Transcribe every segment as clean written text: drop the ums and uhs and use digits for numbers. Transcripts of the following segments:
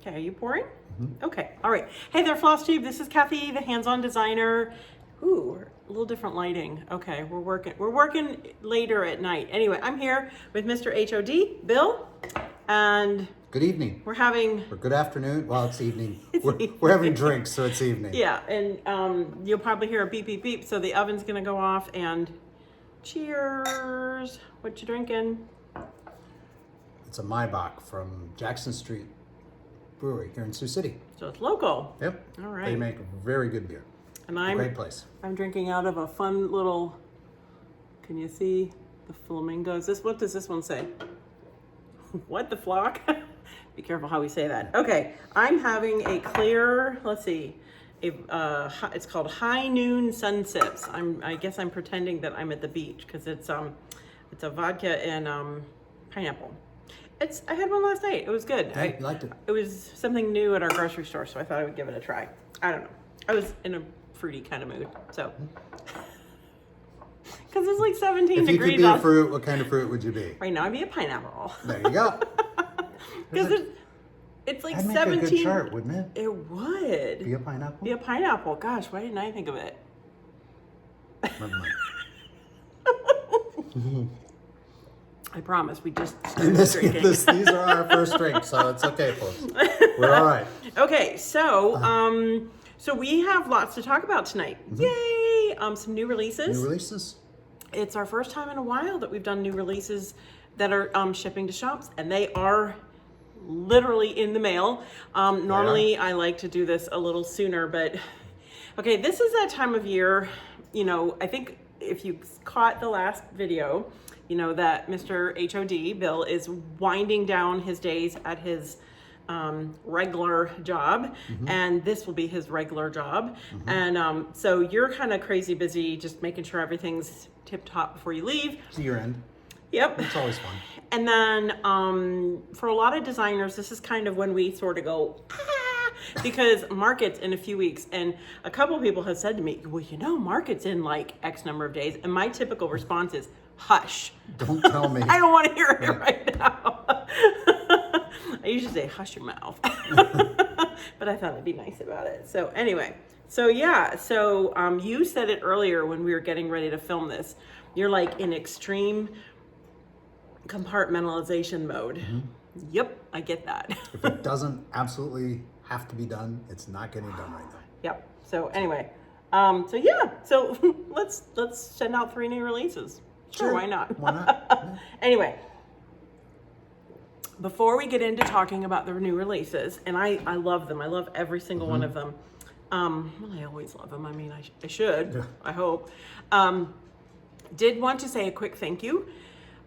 Okay, are you pouring? Okay, all right. Hey there, Flosstube. This is Cathy, the hands-on designer. Ooh, a little different lighting. Okay, we're working later at night. Anyway, I'm here with Mr. HOD, Bill, and good evening. we're having... Or good afternoon. Well, it's evening. It's we're having drinks, so it's evening. Yeah, and you'll probably hear a beep, beep, beep. So the oven's gonna go off and cheers. What you drinking? It's a Maybach from Jackson Street Brewery here in Sioux City. So it's local. Yep. All right. They make very good beer. And Great place. I'm drinking out of a fun little, can you see the flamingos? What does this one say? What, the flock? Be careful how we say that. Okay, I'm having a clear, let's see, it's called High Noon Sun Sips. I guess I'm pretending that I'm at the beach because it's a vodka and pineapple. I had one last night. It was good. I liked it. It was something new at our grocery store, so I thought I would give it a try. I don't know. I was in a fruity kind of mood, so. Because it's like 17 If you degrees. could be a fruit, what kind of fruit would you be? Right now, I'd be a pineapple. There you go. Because it's like That'd make 17. a good chart, wouldn't it? It would. Be a pineapple? Be a pineapple. Gosh, why didn't I think of it? Never mind. I promise, we just And started drinking. these are our first drinks, so it's okay, folks. We're all right. Okay, so so we have lots to talk about tonight. Yay! Some new releases. New releases? It's our first time in a while that we've done new releases that are shipping to shops, and they are literally in the mail. Normally, I like to do this a little sooner, but okay, this is that time of year. You know, I think if you caught the last video, you know that Mr. HOD, Bill, is winding down his days at his regular job, and this will be his regular job. And so you're kind of crazy busy just making sure everything's tip top before you leave. It's year end. Yep. It's always fun. And then for a lot of designers, this is kind of when we sort of go, because market's in a few weeks. And a couple of people have said to me, well, you know, market's in like X number of days. And my typical response is, hush. Don't tell me. I don't want to hear it right now. I usually say, hush your mouth. But I thought I'd be nice about it. So anyway, so yeah, so you said it earlier when we were getting ready to film this. You're like in extreme compartmentalization mode. Yep, I get that. If it doesn't absolutely have to be done, it's not getting done right now. Yep. So anyway, so yeah, so let's send out 3 new releases. Sure, why not? Why not? Yeah. Anyway, before we get into talking about the new releases, and I love them. I love every single one of them. Well, I always love them. I mean, I should. Yeah. I hope. Did want to say a quick thank you.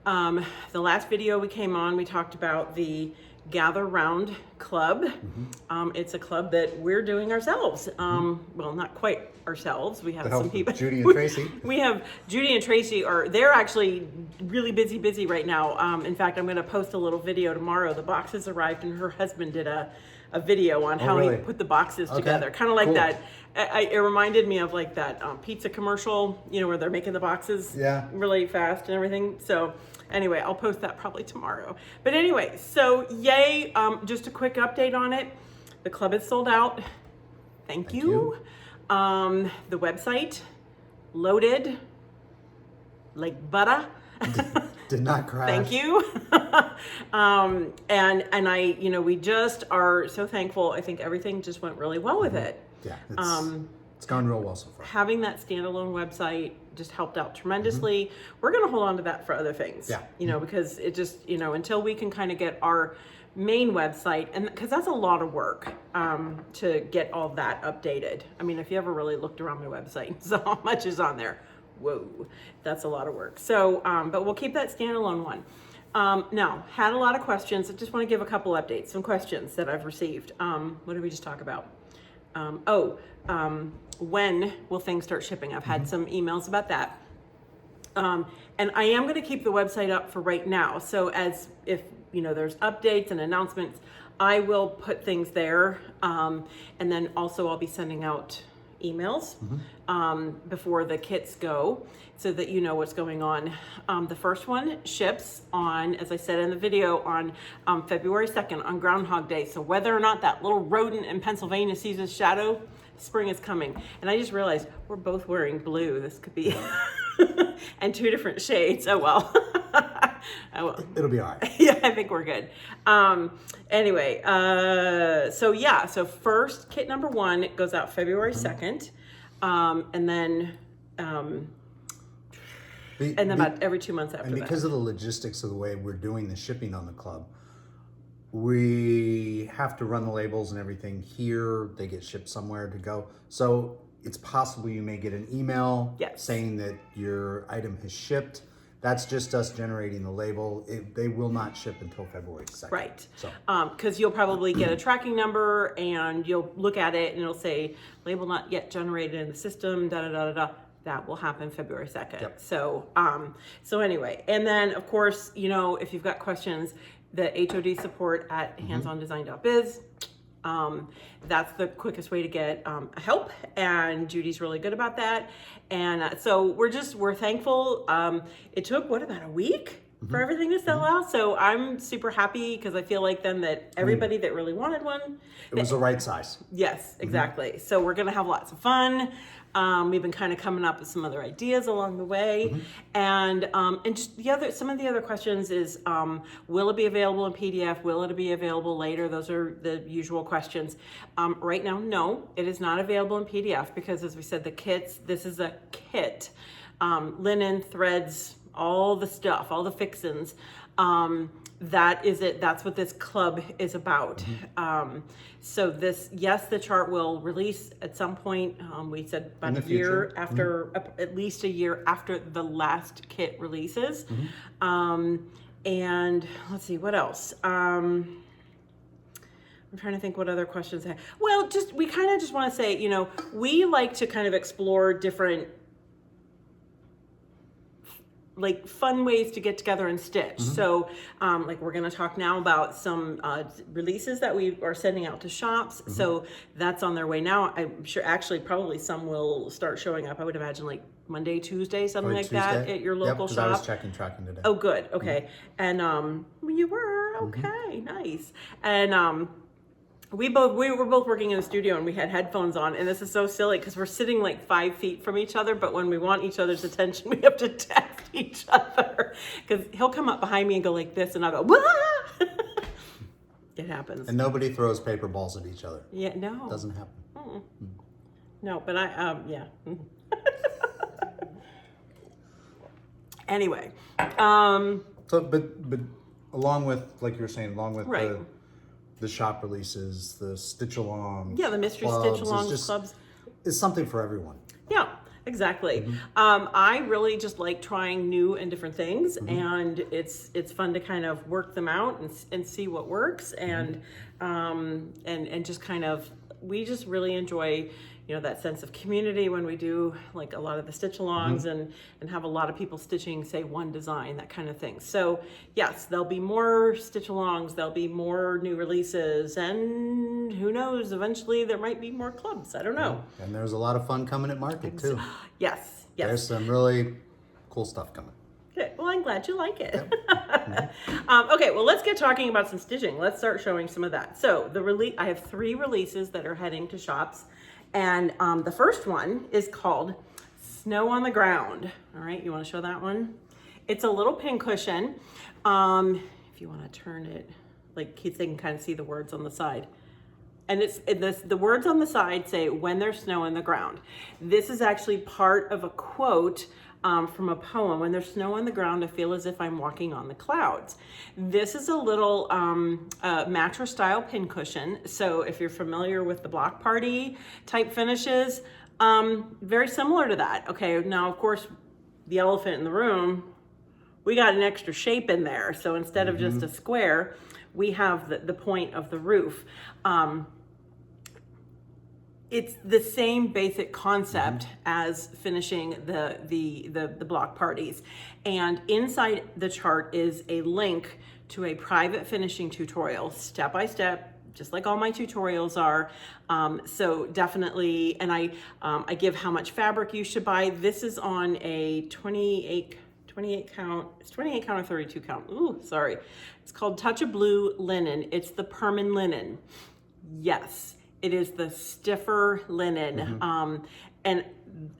The last video we came on, we talked about the Gather Round Club. It's a club that we're doing ourselves. Well, not quite ourselves. We have some people. Judy and Tracy. We have Judy and Tracy they're actually really busy right now. In fact, I'm going to post a little video tomorrow. The boxes arrived and her husband did a video on how really? he put the boxes together. Kind of like Cool. that. It reminded me of like that pizza commercial, you know, where they're making the boxes really fast and everything. So anyway, I'll post that probably tomorrow. But anyway, so yay. Just a quick update on it. The club is sold out. Thank you. The website loaded like butter. Did not crash. Thank you. And I, you know, we just are so thankful. I think everything just went really well with it. Yeah, it's gone real well so far. Having that standalone website just helped out tremendously. We're going to hold on to that for other things. Yeah. You know, because it just, you know, until we can kind of get our main website, and because that's a lot of work to get all that updated. I mean, if you ever really looked around my website and saw how much is on there, whoa, that's a lot of work. So, but we'll keep that standalone one. Now, had a lot of questions. I just want to give a couple updates, some questions that I've received. What did we just talk about? When will things start shipping? I've had some emails about that. And I am going to keep the website up for right now. So as if, you know, there's updates and announcements, I will put things there. And then also I'll be sending out emails before the kits go, so that you know what's going on. The first one ships on, as I said in the video, on February 2nd, on Groundhog Day. So whether or not that little rodent in Pennsylvania sees his shadow, spring is coming. And I just realized we're both wearing blue. This could be, and 2 different shades. Oh well. Oh, well. It'll be all right. Yeah, I think we're good. Anyway, so first kit number 1 goes out February 2nd. And then about every 2 months after that. And because of the logistics of the way we're doing the shipping on the club, we have to run the labels and everything here. They get shipped somewhere to go. So it's possible you may get an email saying that your item has shipped. That's just us generating the label. They will not ship until February 2nd. Right. So, because you'll probably get a tracking number and you'll look at it and it'll say label not yet generated in the system, da da da da da. That will happen February 2nd. Yep. So anyway, and then of course, you know, if you've got questions, the HOD support at handsondesign.biz. That's the quickest way to get help, and Judy's really good about that. And so we're thankful. It took about a week for everything to sell out. So I'm super happy because I feel like then that everybody that really wanted one, it was the right size. Yes, exactly. So we're gonna have lots of fun. We've been kind of coming up with some other ideas along the way, and just some of the other questions is, will it be available in PDF? Will it be available later? Those are the usual questions. Right now, no, it is not available in PDF because, as we said, the kits. This is a kit, linen, threads, all the stuff, all the fixins. That is it. That's what this club is about. So the chart will release at some point. We said about a year after, at least a year after the last kit releases. And let's see, what else? I'm trying to think what other questions I have. Well, we kind of just want to say, you know, we like to kind of explore different like fun ways to get together and stitch. So like we're going to talk now about some releases that we are sending out to shops. So that's on their way now. I'm sure actually probably some will start showing up. I would imagine like Monday, Tuesday, something like that at your local shop. I was checking tracking today. Oh, good. Okay. And you were okay. Nice. And we were both working in the studio and we had headphones on, and this is so silly because we're sitting like 5 feet from each other, but when we want each other's attention, we have to text each other because he'll come up behind me and go like this, and I'll go, wah! It happens. And nobody throws paper balls at each other. Yeah, no. It doesn't happen. No, but yeah. Anyway. But along with, like you were saying, along with the shop releases, the stitch alongs, the mystery stitch alongs clubs, is something for everyone. Yeah, exactly. I really just like trying new and different things, and it's fun to kind of work them out and see what works, and just kind of, we just really enjoy, you know, that sense of community when we do like a lot of the stitch alongs and have a lot of people stitching, say, one design, that kind of thing. So yes, there'll be more stitch alongs, there'll be more new releases, and who knows, eventually there might be more clubs. I don't know. And there's a lot of fun coming at market too. Yes. There's some really cool stuff coming. Good. Well, I'm glad you like it. Okay, well, let's get talking about some stitching. Let's start showing some of that. So I have 3 releases that are heading to shops. And the first one is called Snow on the Ground. All right, you want to show that one? It's a little pin cushion. If you want to turn it, like kids, they can kind of see the words on the side. And the words on the side say, when there's snow on the ground. This is actually part of a quote from a poem. When there's snow on the ground, I feel as if I'm walking on the clouds. This is a little mattress style pin cushion. So if you're familiar with the block party type finishes, very similar to that. Okay, now of course, the elephant in the room, we got an extra shape in there. So instead of just a square, we have the point of the roof. It's the same basic concept as finishing the block parties. And inside the chart is a link to a private finishing tutorial, step by step, just like all my tutorials are. So definitely, and I give how much fabric you should buy. This is on a 28 count. It's 28 count or 32 count. Ooh, sorry. It's called Touch of Blue linen. It's the Permin linen. Yes, it is the stiffer linen. And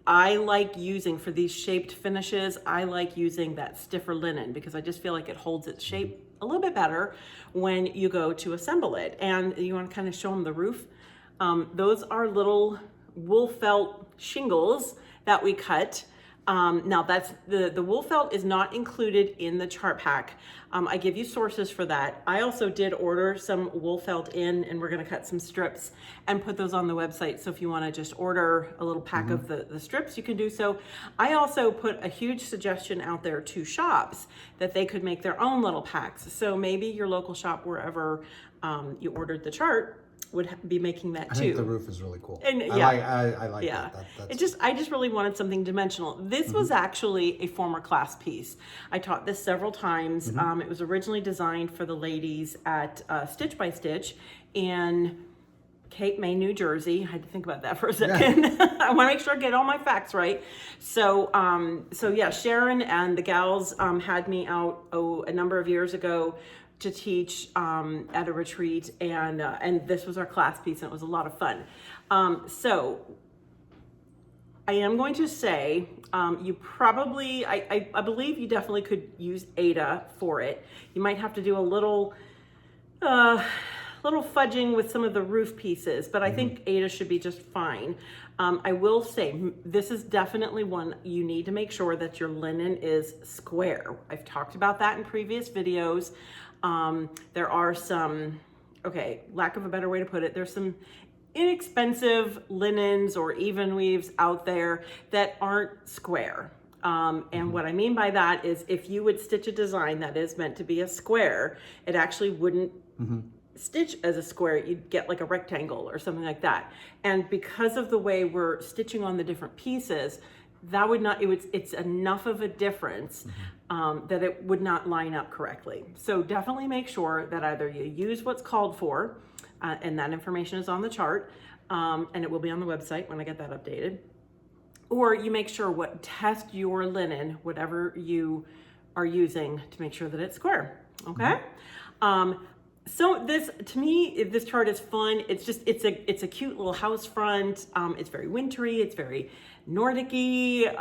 I like using, for these shaped finishes, I like using that stiffer linen because I just feel like it holds its shape a little bit better when you go to assemble it. And you want to kind of show them the roof. Those are little wool felt shingles that we cut. Now that's the wool felt is not included in the chart pack. I give you sources for that. I also did order some wool felt in, and we're going to cut some strips and put those on the website. So if you want to just order a little pack of the strips, you can do so. I also put a huge suggestion out there to shops that they could make their own little packs. So maybe your local shop, wherever you ordered the chart, would be making that too. I think the roof is really cool. And I like that. I just really wanted something dimensional. This was actually a former class piece. I taught this several times. It was originally designed for the ladies at Stitch by Stitch in Cape May, New Jersey. I had to think about that for a second. Yeah. I want to make sure I get all my facts right. So, yeah, Sharon and the gals had me out a number of years ago to teach at a retreat, and this was our class piece, and it was a lot of fun. So I am going to say you probably, I believe you definitely could use Aida for it. You might have to do a little fudging with some of the roof pieces, but I think Aida should be just fine. I will say this is definitely one you need to make sure that your linen is square. I've talked about that in previous videos. There are some, lack of a better way to put it, there's some inexpensive linens or even weaves out there that aren't square. And what I mean by that is if you would stitch a design that is meant to be a square, it actually wouldn't stitch as a square. You'd get like a rectangle or something like that. And because of the way we're stitching on the different pieces, that would not, it's enough of a difference that it would not line up correctly. So definitely make sure that either you use what's called for, and that information is on the chart, and it will be on the website when I get that updated, or you make sure test your linen, whatever you are using, to make sure that it's square, okay? So this, to me, this chart is fun. It's a cute little house front. It's very wintry. It's very Nordic-y.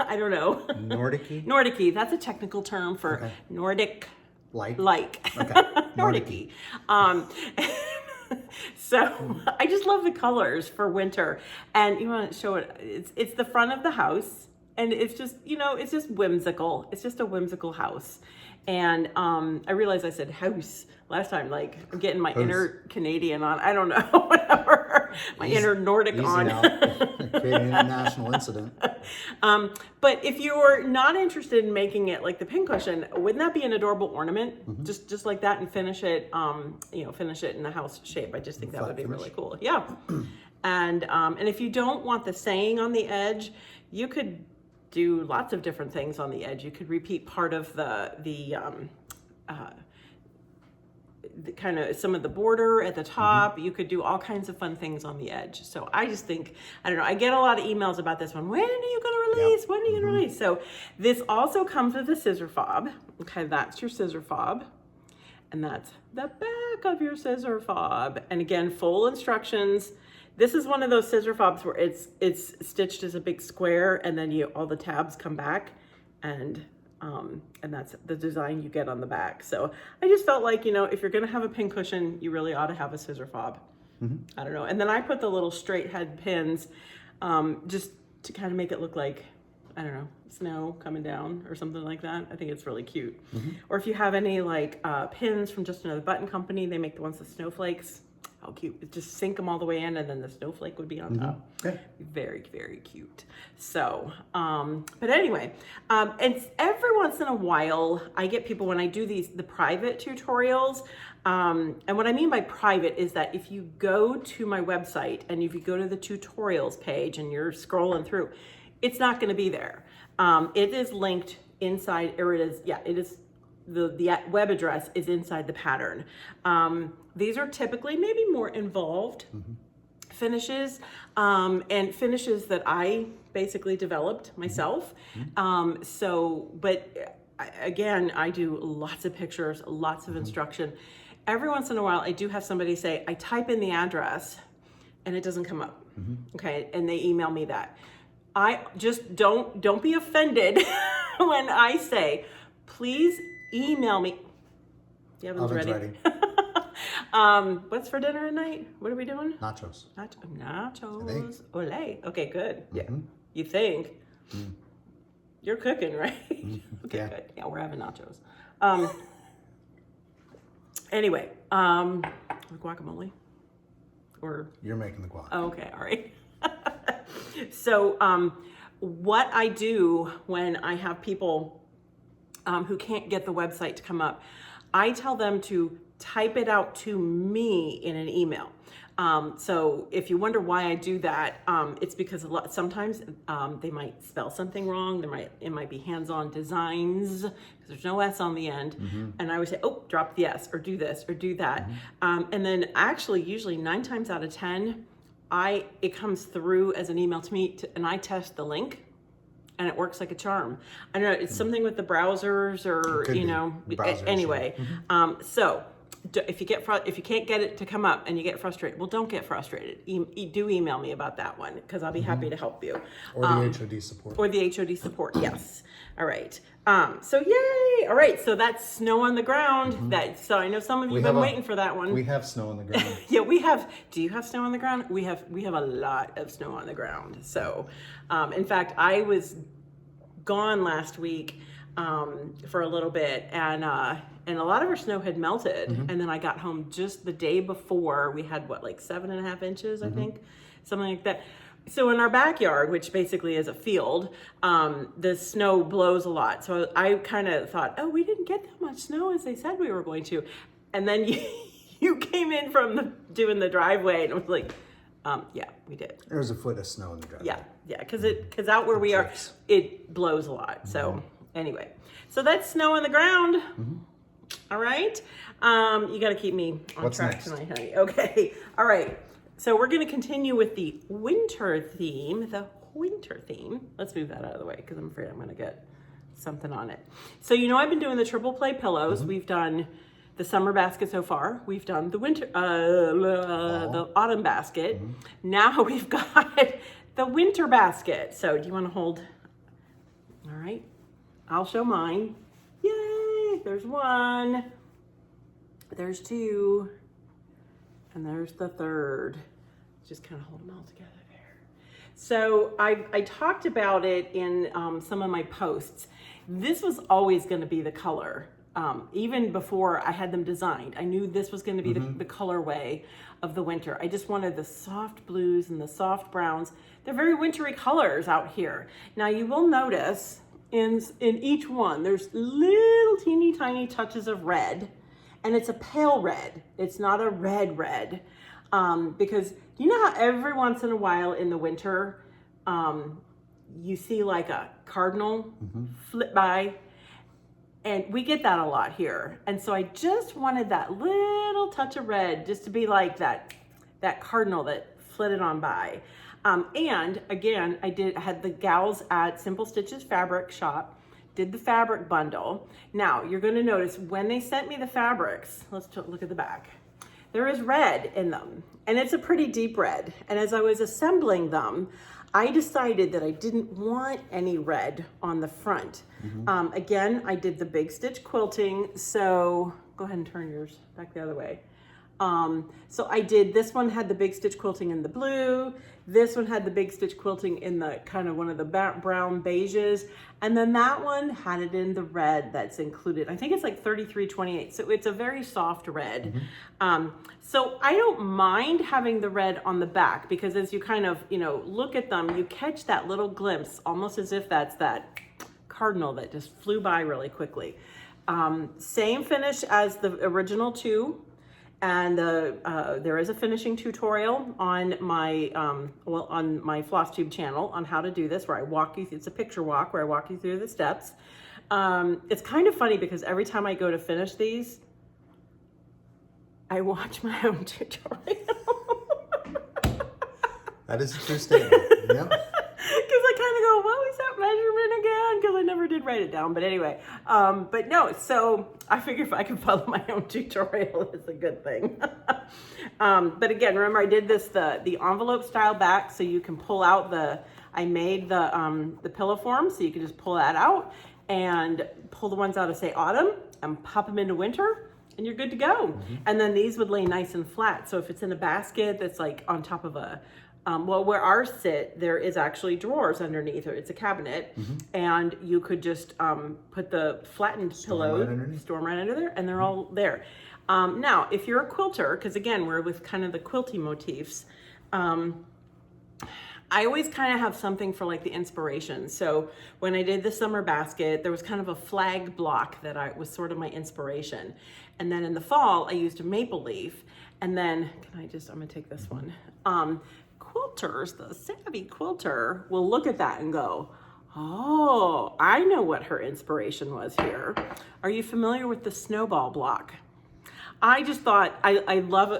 I don't know. Nordic-y? Nordic-y. That's a technical term for Nordic. Like? Okay. Nordic-y. So I just love the colors for winter. And you want to show it. It's the front of the house. And it's just, it's just whimsical. It's just a whimsical house. And I realized I said house last time, like I'm getting my inner Canadian on. I don't know, whatever. My inner Nordic on. Create an international incident. But if you're not interested in making it like the pincushion, wouldn't that be an adorable ornament? Just like that, and finish it, finish it in the house shape. I just think that would be really cool. Yeah. And if you don't want the saying on the edge, you could do lots of different things on the edge. You could repeat part of the kind of some of the border at the top. You could do all kinds of fun things on the edge. So I just think, I don't know, I get a lot of emails about this one. When are you going to release? When are you going to release? So this also comes with a scissor fob. Okay, that's your scissor fob. And that's the back of your scissor fob. And again, full instructions. This is one of those scissor fobs where it's stitched as a big square, and then all the tabs come back, and that's the design you get on the back. So I just felt like, if you're gonna have a pincushion, you really ought to have a scissor fob. I don't know. And then I put the little straight head pins just to kind of make it look like, I don't know, snow coming down or something like that. I think it's really cute. Or if you have any like pins from Just Another Button Company, they make the ones with snowflakes. How cute. Just sink them all the way in, and then the snowflake would be on top. Okay. Very, very cute. So, but anyway, and every once in a while, I get people when I do the private tutorials, and what I mean by private is that if you go to my website and if you go to the tutorials page and you're scrolling through, it's not going to be there. It is linked inside, or it is the web address is inside the pattern. These are typically maybe more involved finishes, and finishes that I basically developed myself. Again, I do lots of pictures, lots of instruction. Every once in a while, I do have somebody say, I type in the address and it doesn't come up. Okay, and they email me that. I just don't be offended when I say, please email me. The oven's ready. What's for dinner tonight? What are we doing? Nachos. Nachos. Olé. Okay, good. Yeah. You think? You're cooking, right? Okay, good. Yeah, we're having nachos. Anyway, guacamole? Or you're making the guac. Oh, okay, all right. So what I do when I have people who can't get the website to come up, I tell them to type it out to me in an email. So if you wonder why I do that, it's because sometimes they might spell something wrong. It might be hands-on designs because there's no S on the end. And I would say, oh, drop the S or do this or do that. And then actually, usually 9 times out of 10, it comes through as an email to me and I test the link. And it works like a charm. I don't know, it's something with the browsers or, browsers, anyway. So if you can't get it to come up and you get frustrated, well, don't get frustrated. Do email me about that one because I'll be happy to help you. Or the HOD support. Or the HOD support, yes. All right. So yay. All right. So that's snow on the ground. So I know some of you have been waiting for that one. We have snow on the ground. Yeah, we have. Do you have snow on the ground? We have a lot of snow on the ground. So, in fact, I was gone last week for a little bit, and a lot of our snow had melted. And then I got home just the day before. We had like 7.5 inches, I think, something like that. So in our backyard, which basically is a field, the snow blows a lot. So I kind of thought, oh, we didn't get that much snow as they said we were going to. And then you came in from doing the driveway, and it was like, yeah, we did. There was a foot of snow in the driveway. Yeah, because out where we are, it blows a lot. So anyway, so that's snow on the ground. All right. You got to keep me on track tonight, honey. Okay. All right. So we're going to continue with the winter theme. Let's move that out of the way because I'm afraid I'm going to get something on it. So I've been doing the triple play pillows. We've done the summer basket so far. We've done the winter, the autumn basket. Now we've got the winter basket. So do you want to hold? All right. I'll show mine. Yay! There's one. There's two. And there's the third. Just kind of hold them all together there. So I talked about it in some of my posts. This was always going to be the color. Even before I had them designed, I knew this was going to be the colorway of the winter. I just wanted the soft blues and the soft browns. They're very wintry colors out here. Now you will notice in each one, there's little teeny tiny touches of red. And it's a pale red. It's not a red, because you know how every once in a while in the winter, you see like a cardinal flip by, and we get that a lot here. And so I just wanted that little touch of red just to be like that cardinal that flitted on by. And again, I had the gals at Simple Stitches Fabric Shop did the fabric bundle. Now you're going to notice when they sent me the fabrics, let's look at the back. There is red in them, and it's a pretty deep red. And as I was assembling them, I decided that I didn't want any red on the front. Again, I did the big stitch quilting, so go ahead and turn yours back the other way. So I did, this one had the big stitch quilting in the blue. This one had the big stitch quilting in the kind of one of the brown beiges. And then that one had it in the red that's included. I think it's like 3328. So it's a very soft red. So I don't mind having the red on the back because as you kind of, look at them, you catch that little glimpse, almost as if that's that cardinal that just flew by really quickly. Same finish as the original two. And there is a finishing tutorial on my Flosstube channel on how to do this, where I walk you through. It's a picture walk where I walk you through the steps. It's kind of funny because every time I go to finish these, I watch my own tutorial. That is a true statement. Yep. Because I kind of go, what was that measurement again? Because I never did write it down. But anyway, but no, so I figure if I can follow my own tutorial, it's a good thing. But again, remember I did this, the envelope style back, so you can pull out I made the pillow form, so you can just pull that out and pull the ones out of, say, autumn and pop them into winter, and you're good to go. And then these would lay nice and flat. So if it's in a basket that's like on top of a, well, where ours sit, there is actually drawers underneath, or it's a cabinet, and you could just put the flattened pillows, store them right under there, and they're all there. Now, if you're a quilter, because again, we're with kind of the quilty motifs, I always kind of have something for like the inspiration. So when I did the summer basket, there was kind of a flag block that was sort of my inspiration. And then in the fall, I used a maple leaf. And then, I'm gonna take this one. Quilters, the savvy quilter will look at that and go, oh, I know what her inspiration was here. Are you familiar with the snowball block? I just thought, I love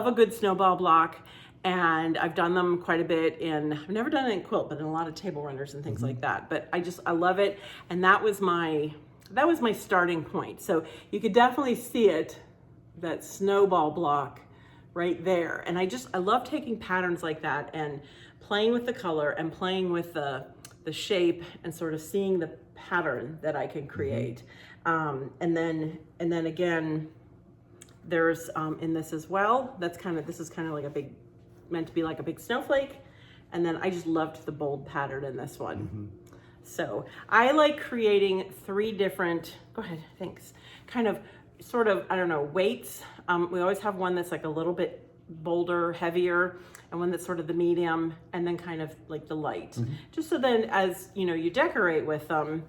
a good snowball block. And I've done them quite a bit I've never done it in quilt, but in a lot of table runners and things like that. But I love it. And that was my starting point. So you could definitely see it, that snowball block right there. And I love taking patterns like that and playing with the color and playing with the shape and sort of seeing the pattern that I can create. And then again, there's in this as well, this is kind of like meant to be like a big snowflake. And then I just loved the bold pattern in this one. So I like creating 3 different, go ahead, thanks, kind of sort of, I don't know, weights. We always have one that's like a little bit bolder, heavier, and one that's sort of the medium, and then kind of like the light. Just so then as you decorate with them,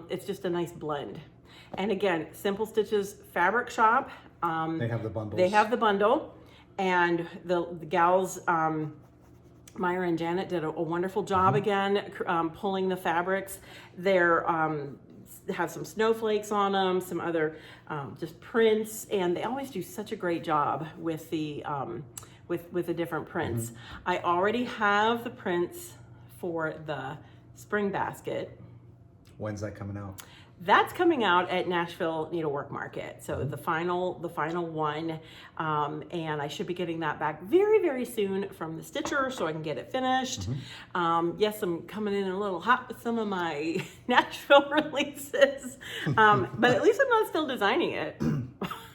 it's just a nice blend. And again, Simple Stitches Fabric Shop. They have the bundles. They have the bundle. And the gals, Myra and Janet, did a wonderful job again, pulling the fabrics. They're have some snowflakes on them, some other just prints, and they always do such a great job with the with the different prints. I already have the prints for the spring basket. When's that coming out? That's coming out at Nashville Needlework Market. So the final one, and I should be getting that back very, very soon from the stitcher so I can get it finished. Yes, I'm coming in a little hot with some of my Nashville releases, but at least I'm not still designing it.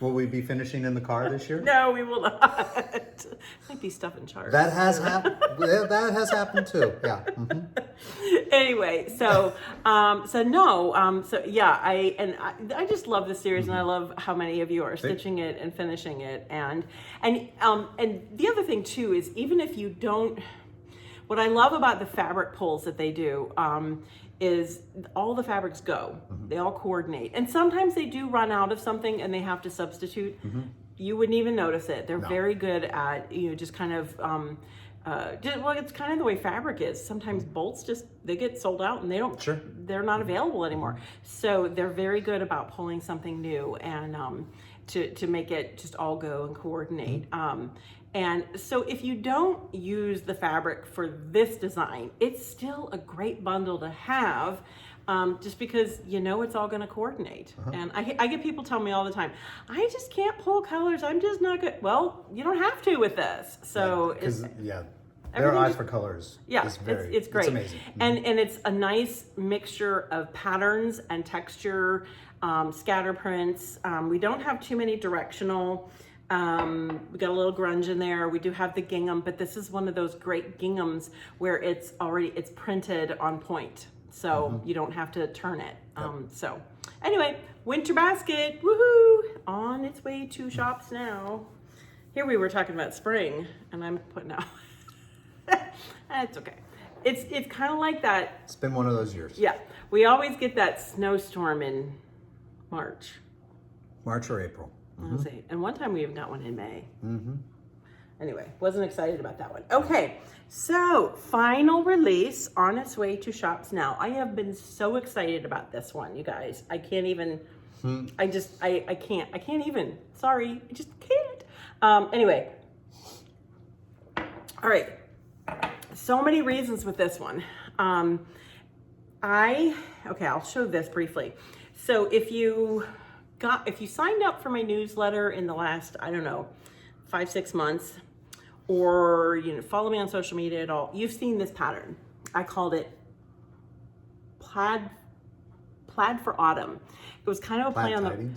Will we be finishing in the car this year? No, we will not. Might be stuff in charts. That has happened. That has happened too. Yeah. Anyway, so yeah, I just love this series, and I love how many of you are stitching it and finishing it, and the other thing too is, even if you don't, what I love about the fabric pulls that they do is all the fabrics go. They all coordinate, and sometimes they do run out of something and they have to substitute. You wouldn't even notice it. They're very good at just kind of well, it's kind of the way fabric is. Sometimes bolts they get sold out and they're not available anymore. So they're very good about pulling something new and to make it just all go and coordinate. And so if you don't use the fabric for this design, it's still a great bundle to have, just because it's all going to coordinate. And I get people tell me all the time, I just can't pull colors. I'm just not good. Well, you don't have to with this. So their eye for colors. Yeah, it's great. It's amazing. And it's a nice mixture of patterns and texture, scatter prints. We don't have too many directional. We got a little grunge in there. We do have the gingham, but this is one of those great ginghams where it's printed on point. So you don't have to turn it. So anyway, winter basket, woohoo, on its way to shops now. Here we were talking about spring, and I'm putting out, it's okay. It's kind of like that. It's been one of those years. Yeah, we always get that snowstorm in March or April. Let's see. And one time we even got one in May. Anyway, wasn't excited about that one. Okay, so final release on its way to shops now. I have been so excited about this one, you guys. I can't even, I can't even, sorry, I just can't. Anyway, all right, so many reasons with this one. Okay, I'll show this briefly. So if you signed up for my newsletter in the last, I don't know, 5-6 months, or follow me on social media at all, you've seen this pattern. I called it plaid for autumn. It was kind of a play on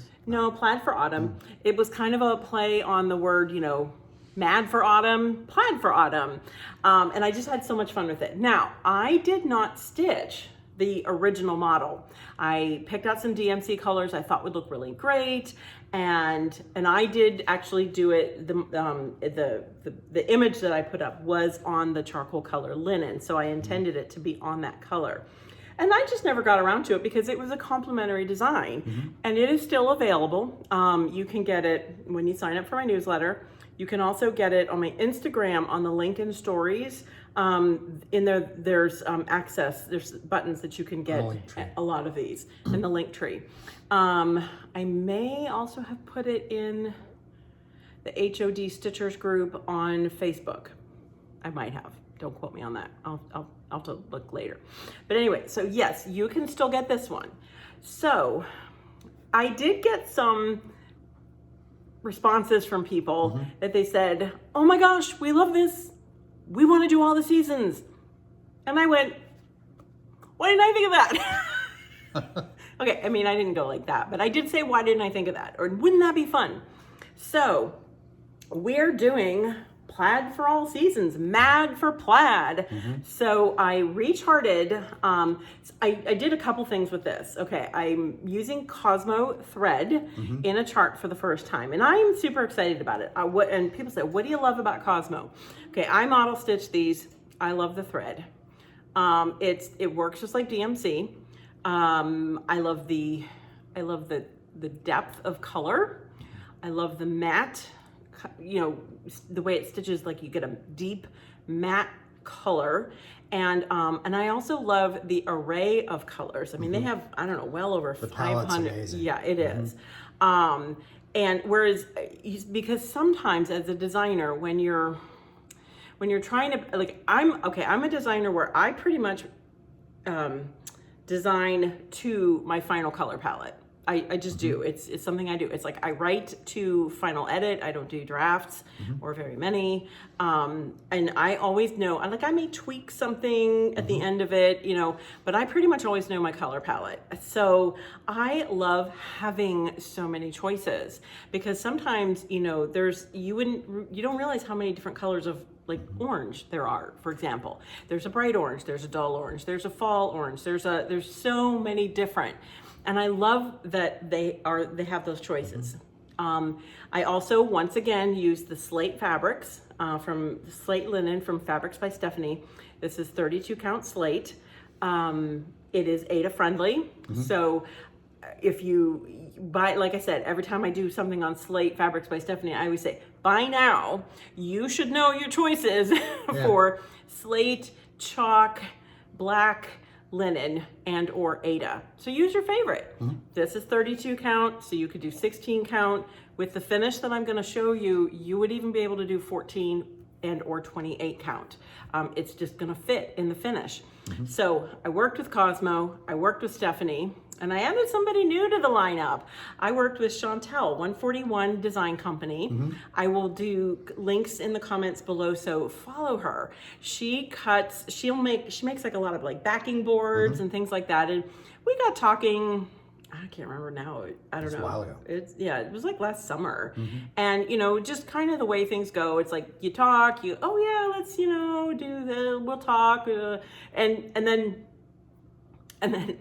plaid for autumn. It was kind of a play on the word, mad for autumn, plaid for autumn. And I just had so much fun with it. Now, I did not stitch the original model. I picked out some DMC colors I thought would look really great, and I did actually do it. The image that I put up was on the charcoal color linen, so I intended it to be on that color. And I just never got around to it because it was a complimentary design, and it is still available. You can get it when you sign up for my newsletter. You can also get it on my Instagram on the link in stories. In there, there's access. There's buttons that you can get a lot of these in the link tree. I may also have put it in the HOD Stitchers group on Facebook. I might have. Don't quote me on that. I'll have to look later. But anyway, so yes, you can still get this one. So I did get some responses from people that they said, "Oh my gosh, we love this. We want to do all the seasons." And I went, why didn't I think of that? Okay, I mean, I didn't go like that, but I did say, why didn't I think of that? Or wouldn't that be fun? So we're doing plaid for all seasons, mad for plaid. So I recharted, I did a couple things with this. Okay, I'm using Cosmo thread in a chart for the first time, and I'm super excited about it. And people say, what do you love about Cosmo? Okay, I model stitch these. I love the thread. It works just like DMC. I love the depth of color. I love the matte, the way it stitches, like you get a deep matte color. And I also love the array of colors. I mean, they have, I don't know, well over 500. Yeah, it is. And whereas, because sometimes as a designer, when you're trying to, like, I'm a designer where I pretty much design to my final color palette. I just do. It's something I do. It's like I write to final edit. I don't do drafts or very many. And I always know, I may tweak something at the end of it, but I pretty much always know my color palette. So I love having so many choices, because sometimes, you don't realize how many different colors of like orange there are. For example, there's a bright orange, there's a dull orange, there's a fall orange, there's so many different. And I love that they have those choices. I also, once again, use the slate fabrics from slate linen from Fabrics by Stephanie. This is 32 count slate. It is Ada friendly. So if you buy, like I said, every time I do something on slate Fabrics by Stephanie, I always say, by now, you should know your choices for slate, chalk, black, linen, and or Ada. So use your favorite. This is 32 count, so you could do 16 count. With the finish that I'm gonna show you, you would even be able to do 14 and or 28 count. It's just gonna fit in the finish. So I worked with Cosmo, I worked with Stephanie, and I added somebody new to the lineup. I worked with Chantel, 141 Design Company. I will do links in the comments below, so follow her. She makes like a lot of like backing boards and things like that. And we got talking, I can't remember now. I don't know. A while ago. It was like last summer. And, just kind of the way things go. It's like you talk, let's, we'll talk. And then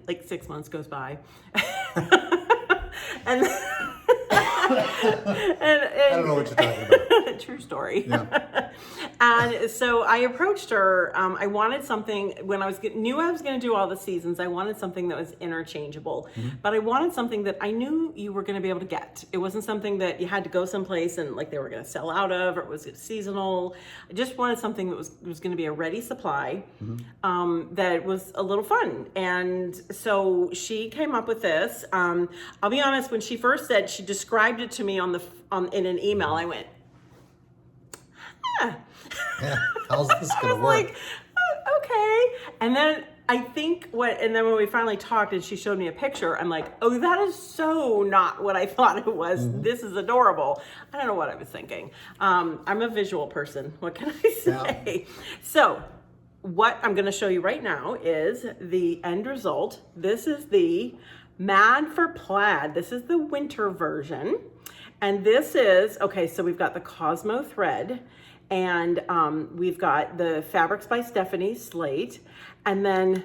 like 6 months goes by. and I don't know what you're talking about. True story. Yeah. And so I approached her. I wanted something when knew I was going to do all the seasons. I wanted something that was interchangeable, but I wanted something that I knew you were going to be able to get. It wasn't something that you had to go someplace and like they were going to sell out of, or it was seasonal. I just wanted something that was going to be a ready supply, that was a little fun. And so she came up with this. I'll be honest, when she first said, she described it to me in an email, I went, Yeah. How's this gonna work? like, oh, okay. And then when we finally talked and she showed me a picture, I'm like, oh, that is so not what I thought it was. This is adorable. I don't know what I was thinking. I'm a visual person. What can I say? Yeah. So what I'm going to show you right now is the end result. This is the Mad for Plaid. This is the winter version. And this is, okay, so we've got the Cosmo thread, and we've got the Fabrics by Stephanie slate. And then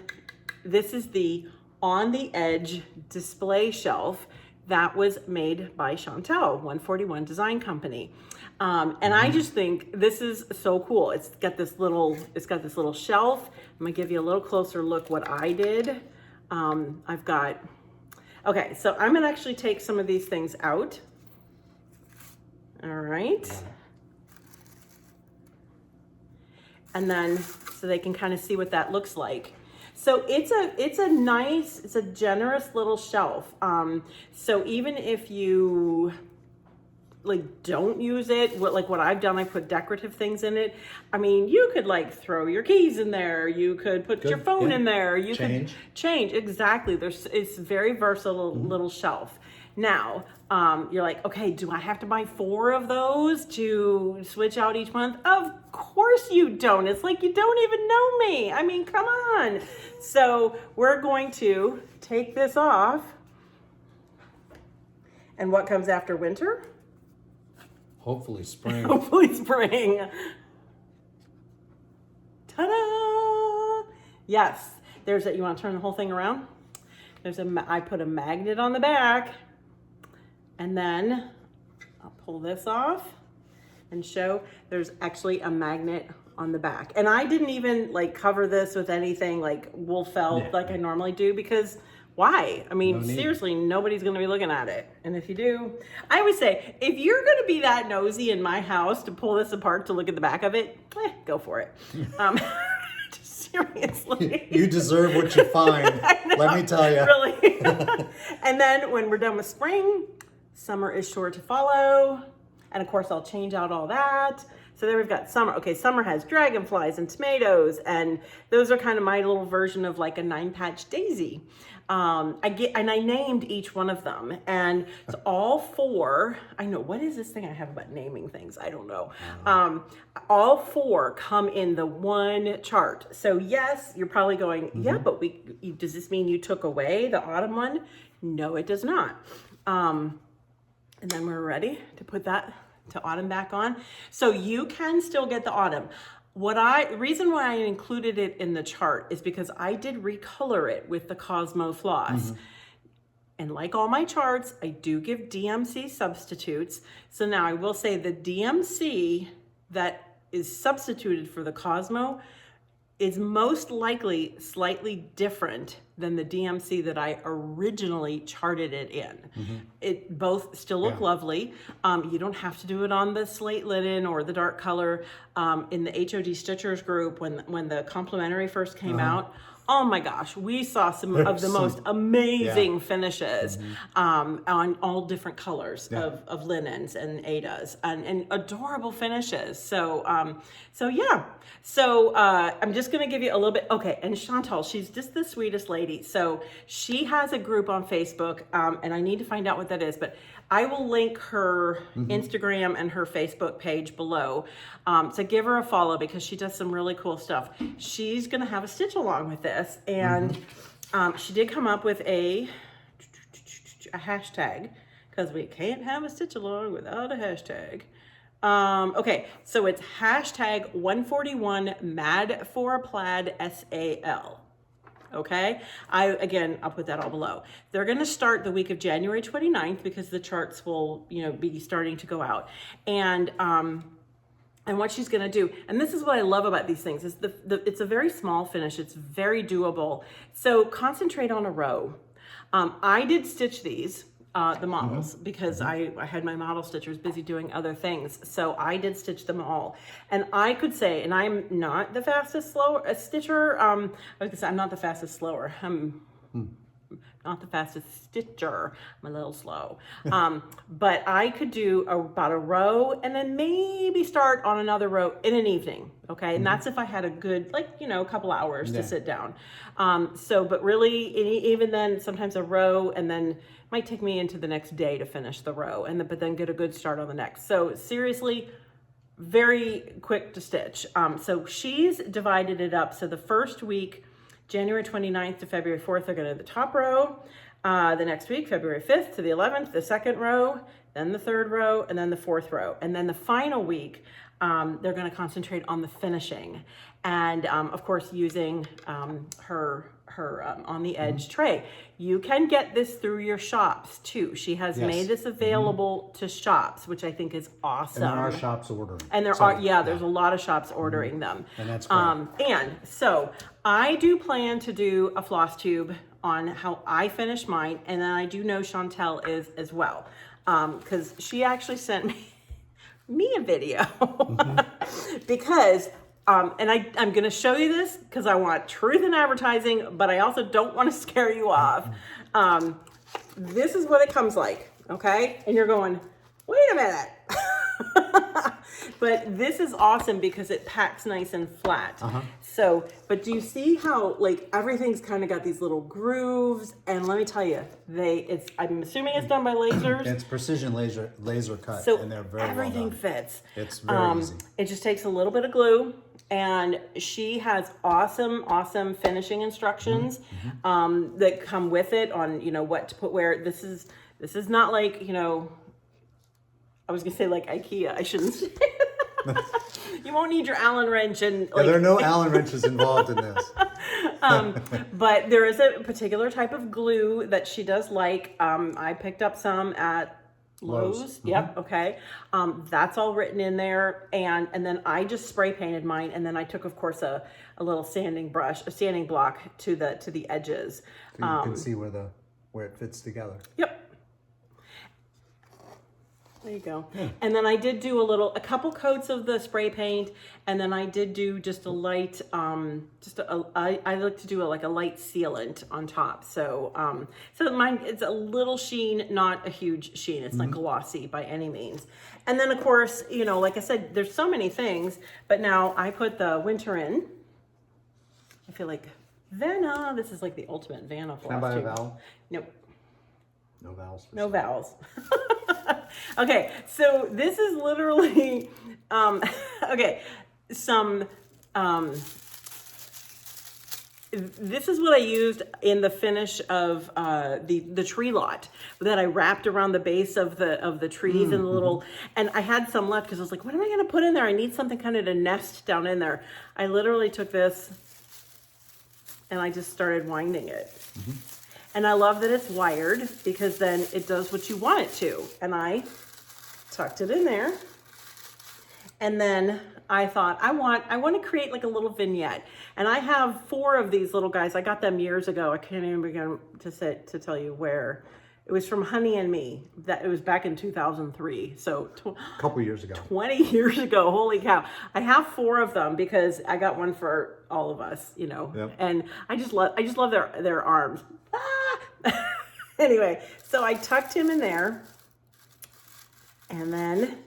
this is the On the Edge display shelf that was made by Chantel, 141 Design Company. And I just think this is so cool. It's got this little shelf. I'm gonna give you a little closer look what I did. Okay, so I'm gonna actually take some of these things out. All right. And then, so they can kind of see what that looks like. So it's a generous little shelf. So even if you like don't use it, what I've done, I put decorative things in it. I mean, you could like throw your keys in there. You could put your phone in there. You could change. Exactly. It's very versatile little shelf. Now, you're like, okay, do I have to buy 4 of those to switch out each month? Of course you don't. It's like you don't even know me. I mean, come on. So we're going to take this off. And what comes after winter? Hopefully spring. Hopefully spring. Ta-da! Yes. You want to turn the whole thing around? I put a magnet on the back. And then I'll pull this off and show there's actually a magnet on the back. And I didn't even like cover this with anything like wool felt like I normally do, because why? I mean, seriously, nobody's going to be looking at it. And if you do, I always say, if you're going to be that nosy in my house to pull this apart to look at the back of it, go for it. Seriously. You deserve what you find. Let me tell you. Really. And then when we're done with spring, summer is sure to follow. And of course, I'll change out all that. So there we've got summer. Okay, summer has dragonflies and tomatoes, and those are kind of my little version of like a 9-patch daisy. I named each one of them, and so all 4. I know, what is this thing I have about naming things? I don't know. All 4 come in the one chart. So yes, you're probably going, yeah, but does this mean you took away the autumn one? No, it does not. And then we're ready to put that to autumn back on. So you can still get the autumn. The reason why I included it in the chart is because I did recolor it with the Cosmo floss. And like all my charts, I do give DMC substitutes. So now I will say the DMC that is substituted for the Cosmo is most likely slightly different than the DMC that I originally charted it in. It both still look lovely. You don't have to do it on the slate linen or the dark color. In the HOD Stitchers group, when the complimentary first came out, oh my gosh, we saw some of the most amazing finishes on all different colors of linens and Adas and adorable finishes. So I'm just gonna give you a little bit. Okay, and Chantal, she's just the sweetest lady. So she has a group on Facebook, and I need to find out what that is, but I will link her Instagram and her Facebook page below. So give her a follow because she does some really cool stuff. She's going to have a stitch along with this. And she did come up with a hashtag, because we can't have a stitch along without a hashtag. Okay, so it's hashtag 141 Mad for Plaid SAL. Okay. I'll put that all below. They're going to start the week of January 29th because the charts will, be starting to go out. And what she's going to do, and this is what I love about these things, is it's a very small finish. It's very doable. So concentrate on a row. I did stitch these, the models, because I had my model stitchers busy doing other things. So I did stitch them all. And I could say, and I'm not the fastest stitcher. I was going to say, I'm not the fastest slower. I'm not the fastest stitcher. I'm a little slow. But I could do about a row and then maybe start on another row in an evening. Okay. And that's if I had a good, a couple hours to sit down. But really, even then, sometimes a row, and then it might take me into the next day to finish the row, but then get a good start on the next. So seriously, very quick to stitch. So she's divided it up. So the first week, January 29th to February 4th, they're going to the top row. The next week, February 5th to the 11th, the second row, then the third row, and then the fourth row. And then the final week, they're going to concentrate on the finishing. And of course, using her on the edge tray. You can get this through your shops too. She has made this available to shops, which I think is awesome. And there are shops ordering. And there's a lot of shops ordering them. And that's great. And so I do plan to do a Flosstube on how I finish mine, and then I do know Chantel is as well, because she actually sent me a video because and I'm going to show you this because I want truth in advertising, but I also don't want to scare you off. This is what it comes like, okay? And you're going, wait a minute. But this is awesome because it packs nice and flat. So, but do you see how everything's kind of got these little grooves? And let me tell you, I'm assuming it's done by lasers. It's precision laser cut, so and they're very everything well done. fits. It's very easy. It just takes a little bit of glue, and she has awesome finishing instructions that come with it on what to put where. This is not like I was gonna say like IKEA. I shouldn't say. You won't need your Allen wrench and there are no Allen wrenches involved in this. But there is a particular type of glue that she does like. I picked up some at Lowe's. Yep. Okay. That's all written in there, and then I just spray painted mine, and then I took, of course, a little sanding block to the edges. So you can see where it fits together. Yep. There you go. Yeah. And then I did do a couple coats of the spray paint, and then I did do just a light, I like to do a light sealant on top. So, mine, it's a little sheen, not a huge sheen. It's not glossy by any means. And then of course, like I said, there's so many things, but now I put the winter in. I feel like Vanna, this is like the ultimate Vanna floss. Can I buy a vowel? Nope. No vowels. No vowels. Okay, so this is literally, this is what I used in the finish of the tree lot that I wrapped around the base of the trees and the little, and I had some left because I was like, what am I going to put in there? I need something kind of to nest down in there. I literally took this and I just started winding it. And I love that it's wired because then it does what you want it to. And I tucked it in there. And then I thought, I want to create like a little vignette. And I have 4 of these little guys. I got them years ago. I can't even begin to tell you where. It was from Honey and Me. It was back in 2003. So a couple years ago. 20 years ago. Holy cow. I have 4 of them because I got one for all of us, Yep. And I just love their arms. Anyway, so I tucked him in there, and then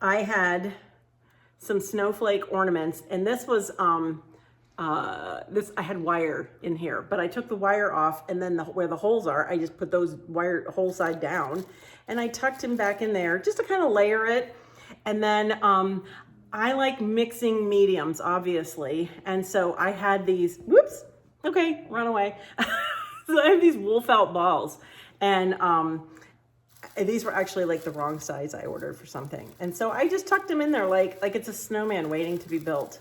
I had some snowflake ornaments, and this was I had wire in here, but I took the wire off, and then where the holes are, I just put those wire whole side down, and I tucked him back in there just to kind of layer it. And then I like mixing mediums, obviously, and so I had these. Whoops. Okay, run away. So I have these wool felt balls, and these were actually like the wrong size I ordered for something. And so I just tucked them in there like it's a snowman waiting to be built.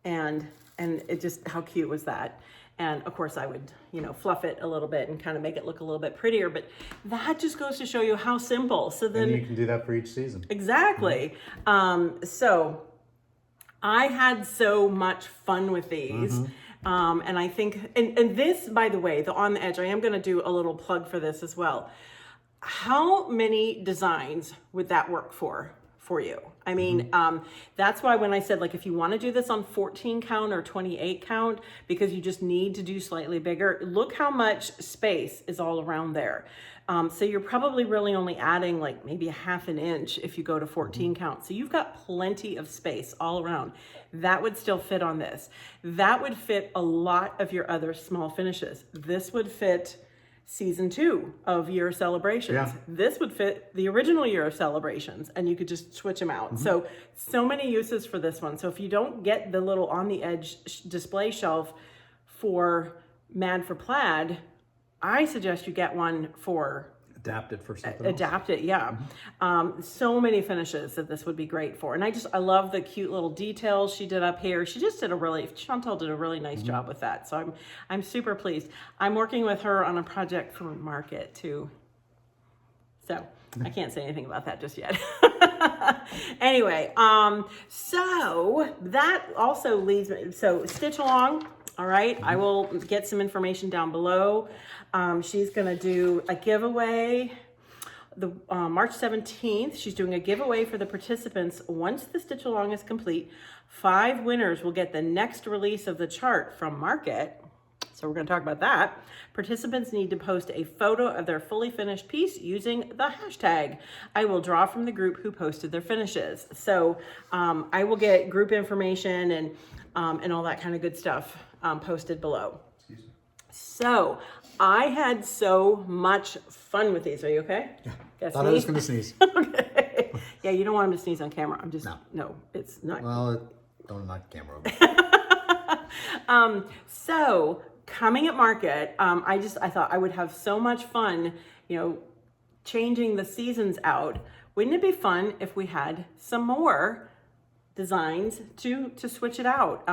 And it just, how cute was that? And of course I would, you know, fluff it a little bit and kind of make it look a little bit prettier, but that just goes to show you how simple. So then and you can do that for each season. Exactly. So I had so much fun with these. And I think, and this, by the way, the On the Edge, I am going to do a little plug for this as well. How many designs would that work for you? I mean, that's why when I said, like, if you want to do this on 14 count or 28 count, because you just need to do slightly bigger, look how much space is all around there. So you're probably really only adding like maybe a half an inch if you go to 14 count. So you've got plenty of space all around. That would still fit on this. That would fit a lot of your other small finishes. This would fit season 2 of Year of Celebrations. Yeah. This would fit the original Year of Celebrations, and you could just switch them out. So many uses for this one. So if you don't get the little On the Edge display shelf for Mad for Plaid, I suggest you get one for Adapt it for something Adapt it, yeah. So many finishes that this would be great for. And I love the cute little details she did up here. Chantal did a really nice job with that. So I'm super pleased. I'm working with her on a project for Market too. So I can't say anything about that just yet. Anyway, so that also leads me, so stitch along. All right, I will get some information down below. She's gonna do a giveaway. The March 17th, she's doing a giveaway for the participants. Once the stitch along is complete, 5 winners will get the next release of the chart from Market. So we're gonna talk about that. Participants need to post a photo of their fully finished piece using the hashtag. I will draw from the group who posted their finishes. So I will get group information and all that kind of good stuff posted below. So I had so much fun with these. Are you okay? Yeah. Thought I was going to sneeze. Okay. Yeah, you don't want him to sneeze on camera. I'm just, no it's not. Well, don't knock the camera over. So coming at Market, I thought I would have so much fun, you know, changing the seasons out. Wouldn't it be fun if we had some more designs to switch it out?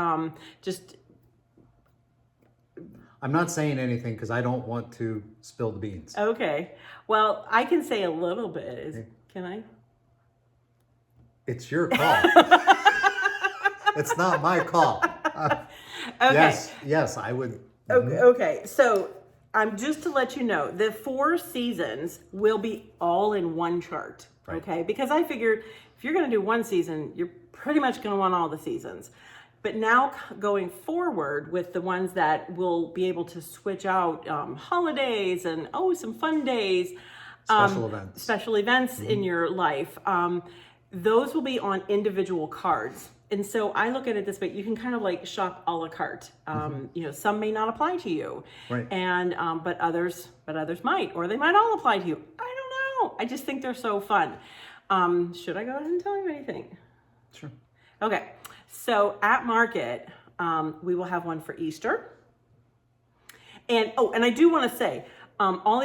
I'm not saying anything because I don't want to spill the beans. Okay. Well, I can say a little bit. Can I? It's your call. It's not my call. Okay. Yes, I would. Okay. So just to let you know, the 4 seasons will be all in one chart. Right. Okay. Because I figured if you're going to do one season, you're pretty much going to want all the seasons. But now going forward with the ones that will be able to switch out holidays and some fun days, special events in your life, those will be on individual cards. And so I look at it this way: you can kind of like shop a la carte. You know, some may not apply to you, right? And but others might, or they might all apply to you. I don't know. I just think they're so fun. Should I go ahead and tell you anything? Sure. Okay. So at Market, we will have one for Easter. And I do want to say, all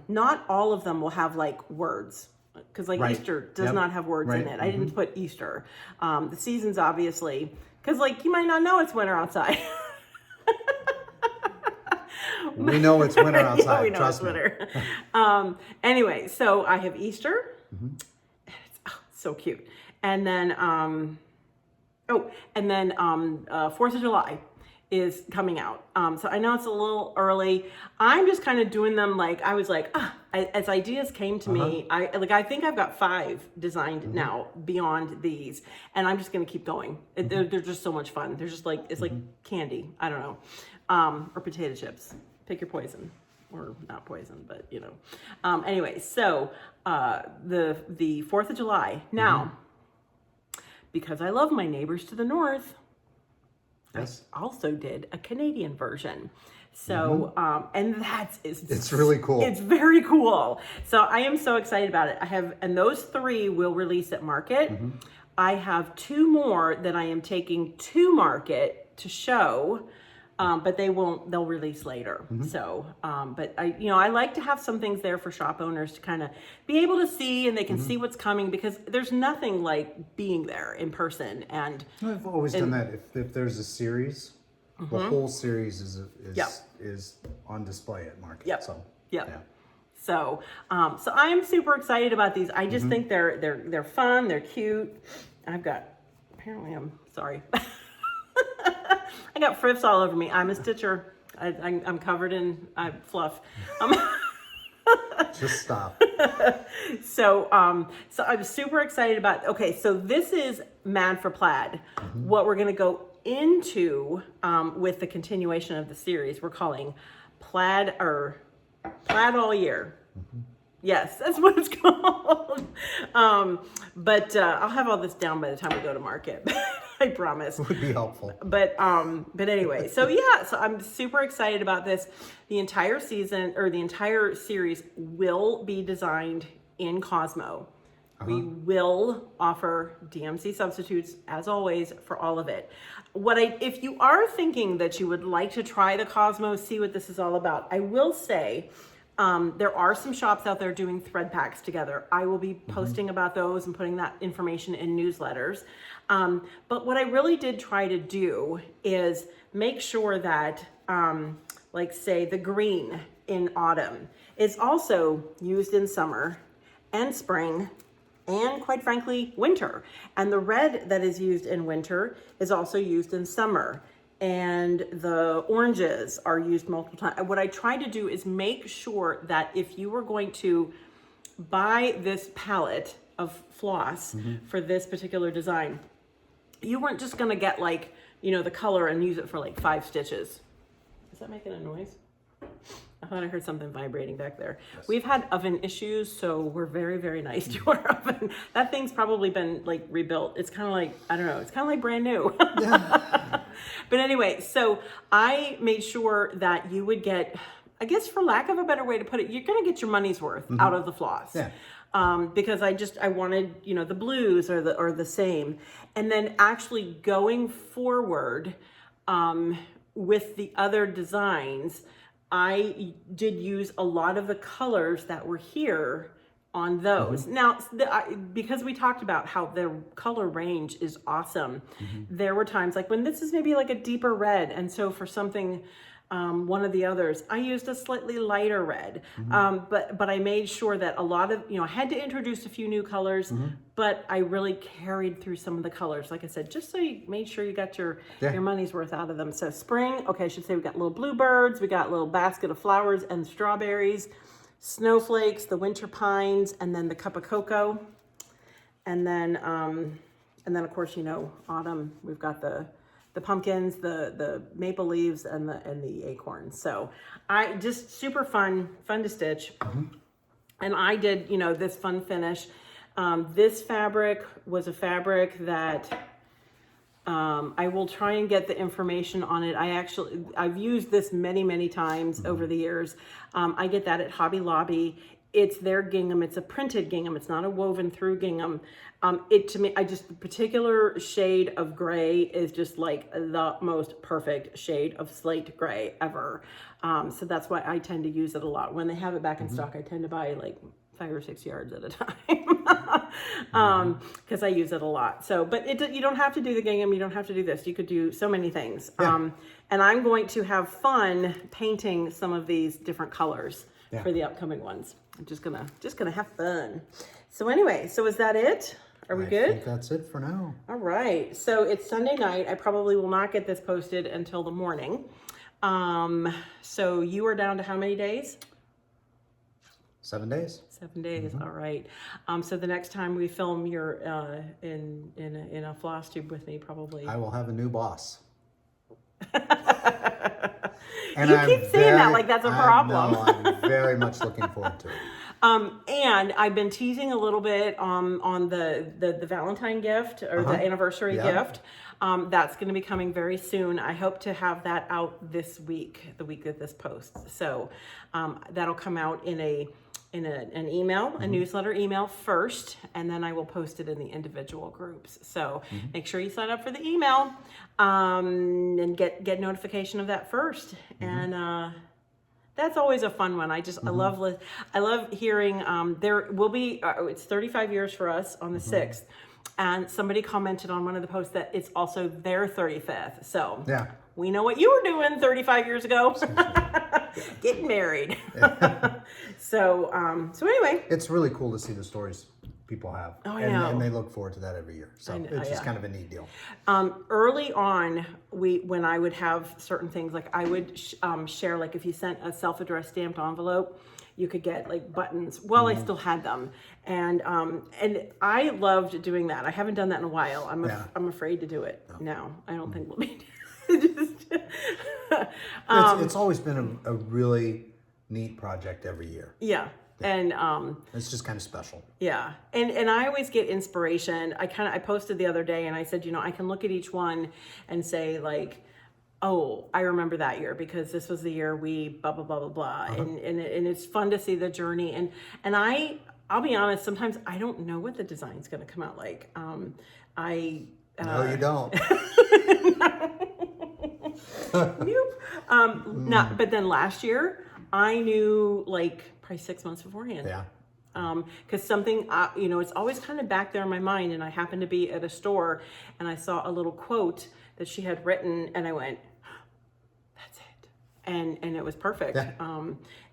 not all of them will have like words, because like Easter does not have words in it. I didn't put Easter. The seasons, obviously, because like you might not know it's winter outside. We know it's winter outside. We know Trust it's me. winter. Anyway, so I have Easter. It's so cute. And then, 4th of July is coming out. So I know it's a little early. I'm just kind of doing them like, I was like, as ideas came to me, I think I've got 5 designed now beyond these, and I'm just going to keep going. They're just so much fun. They're just like, it's like candy. I don't know. Or potato chips. Pick your poison. Or not poison, but you know. Anyway, so the 4th of July. Now, because I love my neighbors to the north, yes, I also did a Canadian version. So, and it's really cool. It's very cool. So I am so excited about it. And those 3 will release at Market. I have 2 more that I am taking to Market to show. But they'll release later. So, but I like to have some things there for shop owners to kind of be able to see, and they can see what's coming, because there's nothing like being there in person. And I've always done that. If there's a series, The whole series is Yep. is on display at market. Yep. So Yep. yeah. So, so I'm super excited about these. I just think they're fun. They're cute. Apparently I'm sorry. I got frifts all over me. I'm a stitcher. I'm covered in fluff. Just stop. So I'm super excited about, okay, so this is Mad for Plaid. What we're going to go into with the continuation of the series, we're calling Plaid All Year. Yes, that's what it's called. But I'll have all this down by the time we go to market. I promise. Would be helpful. But anyway, so yeah, so I'm super excited about this. The entire season or the entire series will be designed in Cosmo. We will offer DMC substitutes as always for all of it. If you are thinking that you would like to try the Cosmo, see what this is all about, I will say there are some shops out there doing thread packs together. I will be posting about those and putting that information in newsletters. But what I really did try to do is make sure that, like say the green in autumn is also used in summer and spring and quite frankly, winter. And the red that is used in winter is also used in summer. And the oranges are used multiple times. What I try to do is make sure that if you were going to buy this palette of floss for this particular design, you weren't just gonna get like, the color and use it for like 5 stitches. Is that making a noise? I thought I heard something vibrating back there. Yes. We've had oven issues, so we're very, very nice to our oven. That thing's probably been like rebuilt. It's kind of like, I don't know, it's kind of like brand new. But anyway, so I made sure that you would get, I guess for lack of a better way to put it, you're gonna get your money's worth out of the floss. Yeah. Because I wanted, the blues are the same. And then actually going forward with the other designs, I did use a lot of the colors that were here on those. Now, because we talked about how the color range is awesome, there were times like when this is maybe like a deeper red. And so for something, one of the others, I used a slightly lighter red. But I made sure that a lot of, I had to introduce a few new colors, but I really carried through some of the colors. Like I said, just so you made sure you got your money's worth out of them. So spring, okay, I should say we got little bluebirds, we got a little basket of flowers and strawberries, snowflakes, the winter pines, and then the cup of cocoa. And then of course, autumn, we've got the pumpkins, the maple leaves, and the acorns. So I just super fun to stitch. And I did, this fun finish. This fabric was a fabric that I will try and get the information on it. I've used this many times over the years. I get that at Hobby Lobby. It's their gingham. It's a printed gingham. It's not a woven through gingham. To me, the particular shade of gray is just like the most perfect shade of slate gray ever. So that's why I tend to use it a lot. When they have it back in stock, I tend to buy like 5 or 6 yards at a time because I use it a lot. So, but you don't have to do the gingham. You don't have to do this. You could do so many things. Yeah. And I'm going to have fun painting some of these different colors for the upcoming ones. I'm just gonna have fun. So anyway, so is that it? Are we good? I think that's it for now. All right. So it's Sunday night. I probably will not get this posted until the morning. So you are down to how many days? 7 days. 7 days. All right. So the next time we film, you're in a Flosstube with me, probably. I will have a new boss. And you keep saying that like that's a problem. No, I'm very much looking forward to it. And I've been teasing a little bit on the Valentine gift or the anniversary gift. That's going to be coming very soon. I hope to have that out this week, the week that this posts. So that'll come out in an email, a newsletter email first, and then I will post it in the individual groups. So make sure you sign up for the email and get notification of that first. And that's always a fun one. I love hearing. There will be. It's 35 years for us on the 6th. And somebody commented on one of the posts that it's also their 35th. So Yeah. we know what you were doing 35 years ago. Getting married. So anyway. It's really cool to see the stories people have. Oh, I know. And they look forward to that every year. So it's just kind of a neat deal. Early on, when I would have certain things, like I would share, like if you sent a self-addressed stamped envelope, you could get like buttons. Well, I still had them. And I loved doing that. I haven't done that in a while. I'm afraid to do it now. I don't think we'll be it's always been a really neat project every year. Yeah. And it's just kind of special. Yeah. And I always get inspiration. I posted the other day and I said, I can look at each one and say like, oh, I remember that year because this was the year we blah blah blah blah blah. And it's fun to see the journey. And I'll be honest, sometimes I don't know what the design's gonna come out like. No, you don't. Nope. But then last year I knew like probably 6 months beforehand. Yeah. Because something, it's always kind of back there in my mind. And I happened to be at a store and I saw a little quote that she had written and I went, that's it. And it was perfect. Yeah.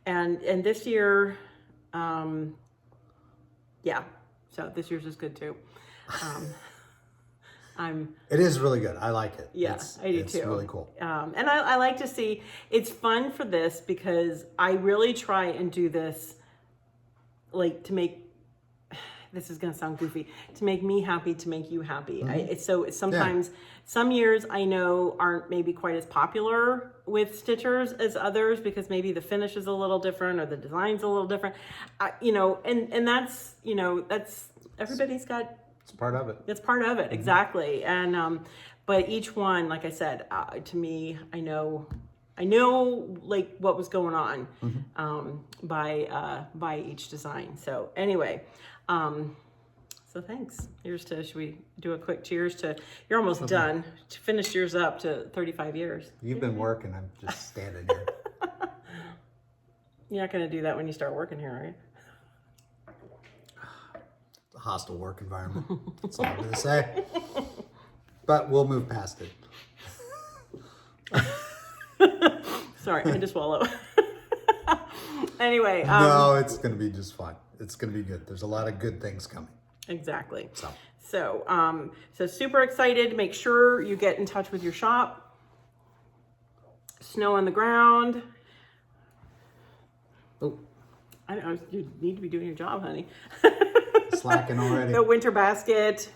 And this year, so this year's is good too. It is really good. I like it. Yeah, I do too. It's really cool. And I like to see, it's fun for this because I really try and do this like to make, this is going to sound goofy, to make me happy, to make you happy. So sometimes, some years I know aren't maybe quite as popular with stitchers as others because maybe the finish is a little different or the design's a little different, and that's, that's, everybody's got, it's part of it. it's part of it. Exactly. And, but each one, like I said, to me, I know like what was going on, by each design. So anyway, so thanks. Should we do a quick cheers to, you're almost done to finish yours up to 35 years. You've been working. I'm just standing here. You're not going to do that when you start working here, are you? It's a hostile work environment. That's all I'm going to say. But we'll move past it. Sorry, I had to swallow. Anyway. No, it's going to be just fine. It's going to be good. There's a lot of good things coming. Exactly. So super excited. Make sure you get in touch with your shop. Snow on the ground. Oh. You need to be doing your job, honey. Slacking already. The winter basket.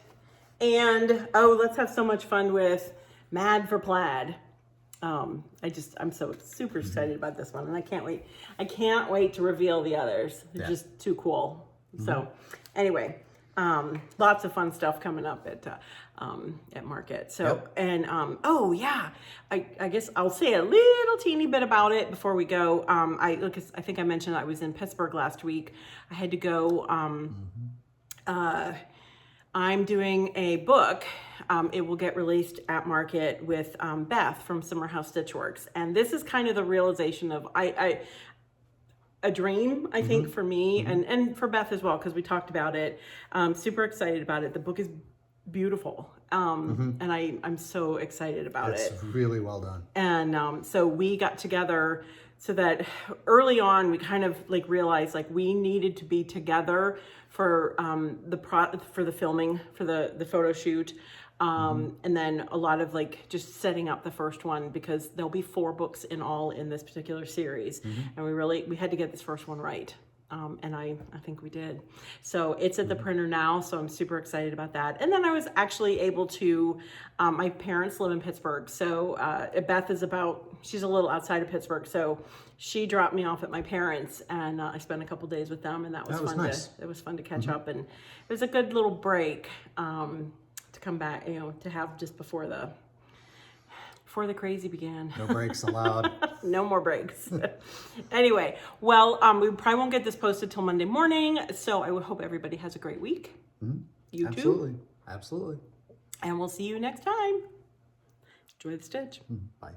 And, let's have so much fun with Mad for Plaid. I'm so super excited about this one and I can't wait. I can't wait to reveal the others. They're just too cool. So anyway, lots of fun stuff coming up at Market. So, and, I guess I'll say a little teeny bit about it before we go. I think I mentioned I was in Pittsburgh last week. I had to go, I'm doing a book. It will get released at Market with Beth from Summer House Stitchworks. And this is kind of the realization of a dream, I think, for me and for Beth as well, because we talked about it. Super excited about it. The book is beautiful. And I'm so excited about it. It's really well done. And so we got together so that early on we kind of like realized like we needed to be together for the filming, for the photo shoot. And then a lot of like just setting up the first one because there'll be 4 books in all in this particular series. And we had to get this first one right. And I think we did. So it's at the printer now. So I'm super excited about that. And then I was actually able to, my parents live in Pittsburgh. So Beth is she's a little outside of Pittsburgh. So she dropped me off at my parents and I spent a couple days with them and that was fun. Nice. It was fun to catch up and it was a good little break to come back, to have just before the crazy began. No breaks allowed. No more breaks. Anyway, well, we probably won't get this posted till Monday morning. So I would hope everybody has a great week. You too. Absolutely. And we'll see you next time. Enjoy the stitch. Bye.